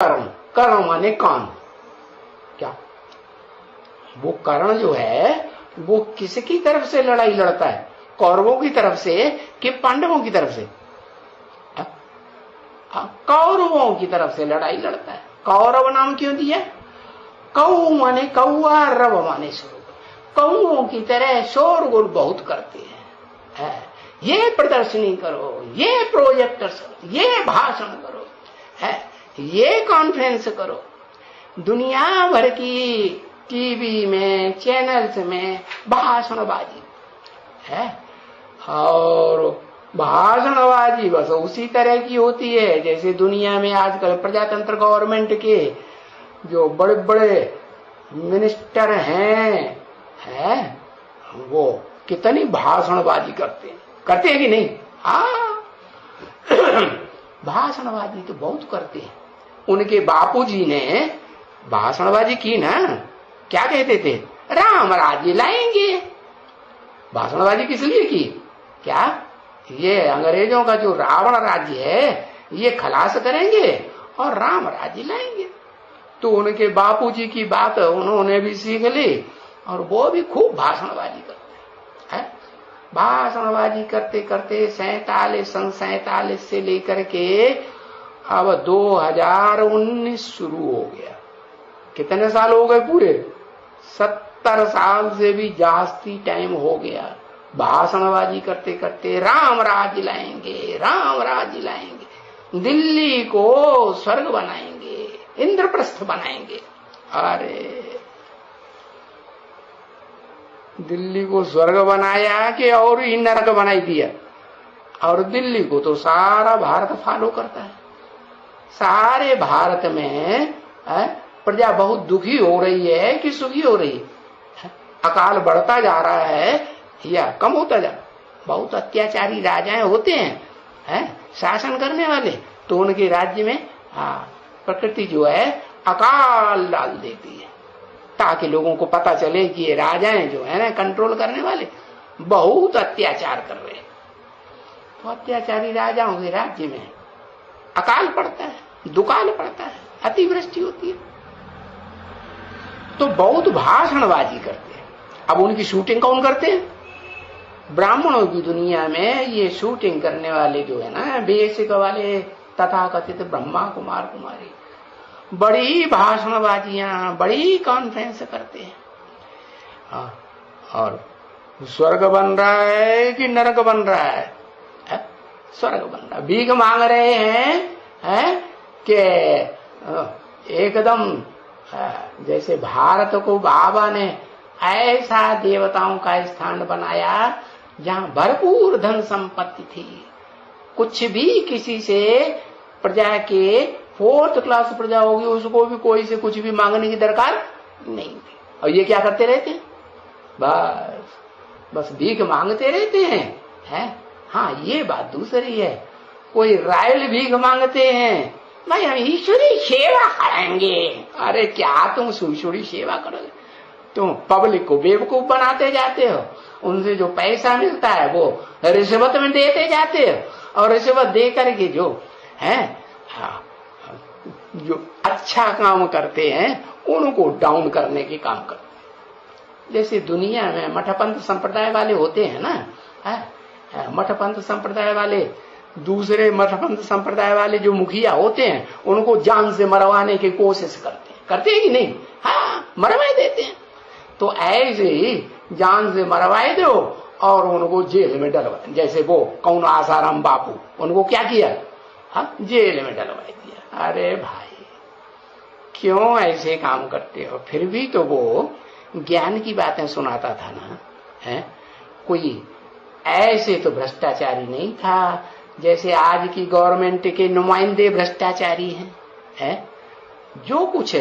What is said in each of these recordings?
कर्ण, कर्ण माने कान। क्या वो कर्ण जो है वो किसकी तरफ से लड़ाई लड़ता है? कौरवों की तरफ से कि पांडवों की तरफ से? कौरवों की तरफ से लड़ाई लड़ता है। कौरव नाम क्यों दिया? कौ माने कौआ, रव माने शोर। कौओं की तरह शोरगुल बहुत करते हैं। ये प्रदर्शनी करो, ये प्रोजेक्टर, ये भाषण करो, ये कॉन्फ्रेंस करो। दुनिया भर की टीवी में, चैनल्स में भाषणबाजी है। और भाषणबाजी बस उसी तरह की होती है जैसे दुनिया में आजकल प्रजातंत्र गवर्नमेंट के जो बड़े बड़े मिनिस्टर हैं, वो कितनी भाषणबाजी करते हैं कि नहीं? हाँ, भाषणबाजी तो बहुत करते हैं। उनके बापूजी ने भाषणबाजी की ना, क्या कहते थे? राम राज्य लाएंगे। भाषणबाजी किस लिए की? क्या ये अंग्रेजों का जो रावण राज्य है ये खलास करेंगे और राम राज्य लाएंगे। तो उनके बापूजी की बात उन्होंने भी सीख ली और वो भी खूब भाषणबाजी करते हैं। भाषणबाजी करते करते 47 से लेकर के अब 2019 शुरू हो गया। कितने साल हो गए? पूरे 70 साल से भी जास्ती टाइम हो गया भाषणबाजी करते करते। राम राज्य लाएंगे, राम राज्य लाएंगे, दिल्ली को स्वर्ग बनाएंगे, इंद्रप्रस्थ बनाएंगे। अरे दिल्ली को स्वर्ग बनाया कि और ही नरक बनाई दिया? और दिल्ली को तो सारा भारत फॉलो करता है। सारे भारत में प्रजा बहुत दुखी हो रही है कि सुखी हो रही है? अकाल बढ़ता जा रहा है या कम होता जा? बहुत अत्याचारी राजाएं होते हैं, शासन करने वाले, तो उनके राज्य में प्रकृति जो है अकाल डाल देती है ताकि लोगों को पता चले कि ये राजाएं जो है ना कंट्रोल करने वाले बहुत अत्याचार कर रहे हैं। तो अत्याचारी राजाओं के राज्य में अकाल पड़ता है, दुकाल पड़ता है, अतिवृष्टि होती है। तो बहुत भाषणबाजी करते हैं। अब उनकी शूटिंग कौन करते हैं? ब्राह्मणों की दुनिया में ये शूटिंग करने वाले जो है ना बेसिक वाले तथाकथित ब्रह्मा कुमार कुमारी बड़ी भाषणबाजियां, बड़ी कॉन्फ्रेंस करते हैं। और स्वर्ग बन रहा है कि नरक बन रहा है? स्वर्ग बन रहा है। भीख मांग रहे हैं कि एकदम जैसे भारत को बाबा ने ऐसा देवताओं का स्थान बनाया जहां भरपूर धन संपत्ति थी, कुछ भी किसी से प्रजा के 4th क्लास प्रजा होगी उसको भी कोई से कुछ भी मांगने की दरकार नहीं थी। और ये क्या करते रहते हैं? बस भीख मांगते रहते हैं। हाँ, ये बात दूसरी है। कोई रायल भीख मांगते हैं, भाई हम ईश्वरी सेवा करेंगे। अरे क्या तुम ईश्वरी सेवा करोगे? तुम पब्लिक को बेवकूफ बनाते जाते हो। उनसे जो पैसा मिलता है वो रिश्वत में देते जाते हो और रिश्वत दे करके जो अच्छा काम करते हैं उनको डाउन करने के काम करते हैं। जैसे दुनिया में मठपंथ संप्रदाय वाले होते हैं ना, मठपंथ संप्रदाय वाले दूसरे मठपंथ संप्रदाय वाले जो मुखिया होते हैं उनको जान से मरवाने की कोशिश करते हैं कि नहीं? हाँ, मरवा देते हैं। तो ऐसे ही जान से मरवाए दो और उनको जेल में डलवा। जैसे वो कौन आसाराम बापू, उनको क्या किया? जेल में डलवा दिया। अरे भाई क्यों ऐसे काम करते हो? फिर भी तो वो ज्ञान की बातें सुनाता था ना। कोई ऐसे तो भ्रष्टाचारी नहीं था जैसे आज की गवर्नमेंट के नुमाइंदे भ्रष्टाचारी हैं। जो कुछ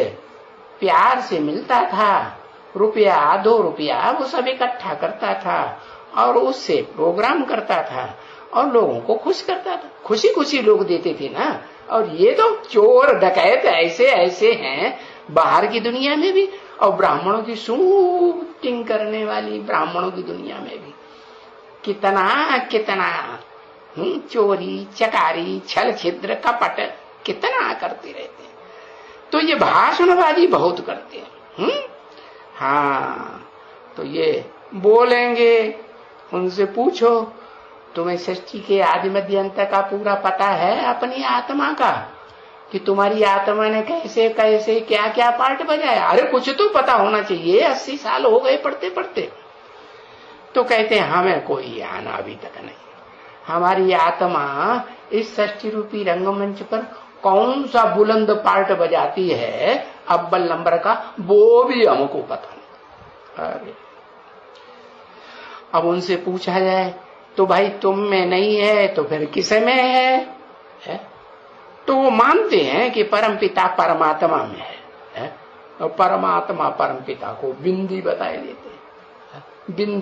प्यार से मिलता था, रुपया 2 रुपया, वो सब इकट्ठा करता था और उससे प्रोग्राम करता था और लोगों को खुश करता था। खुशी खुशी लोग देते थे ना। और ये तो चोर डकैत ऐसे ऐसे हैं बाहर की दुनिया में भी और ब्राह्मणों की शूटिंग करने वाली ब्राह्मणों की दुनिया में भी कितना कितना चोरी चकारी छल छिद्र कपट कितना करते रहते हैं। तो ये भाषणबाजी बहुत करते हैं। हाँ, तो ये बोलेंगे, उनसे पूछो तुम्हें सृष्टि के आदि मध्य अंत का पूरा पता है अपनी आत्मा का, कि तुम्हारी आत्मा ने कैसे कैसे क्या क्या पार्ट बजाया? अरे कुछ तो पता होना चाहिए, 80 साल हो गए पढ़ते पढ़ते। तो कहते हैं हमें कोई ज्ञान अभी तक नहीं, हमारी आत्मा इस सृष्टि रूपी रंगमंच पर कौन सा बुलंद पार्ट बजाती है अव्वल नंबर का, वो भी हमको पता नहीं। अरे अब उनसे पूछा जाए तो भाई तुम में नहीं है तो फिर किस में है? तो वो मानते हैं कि परमपिता परमात्मा में है, और परमात्मा परमपिता को बिंदी बताए देते हैं। बिंदी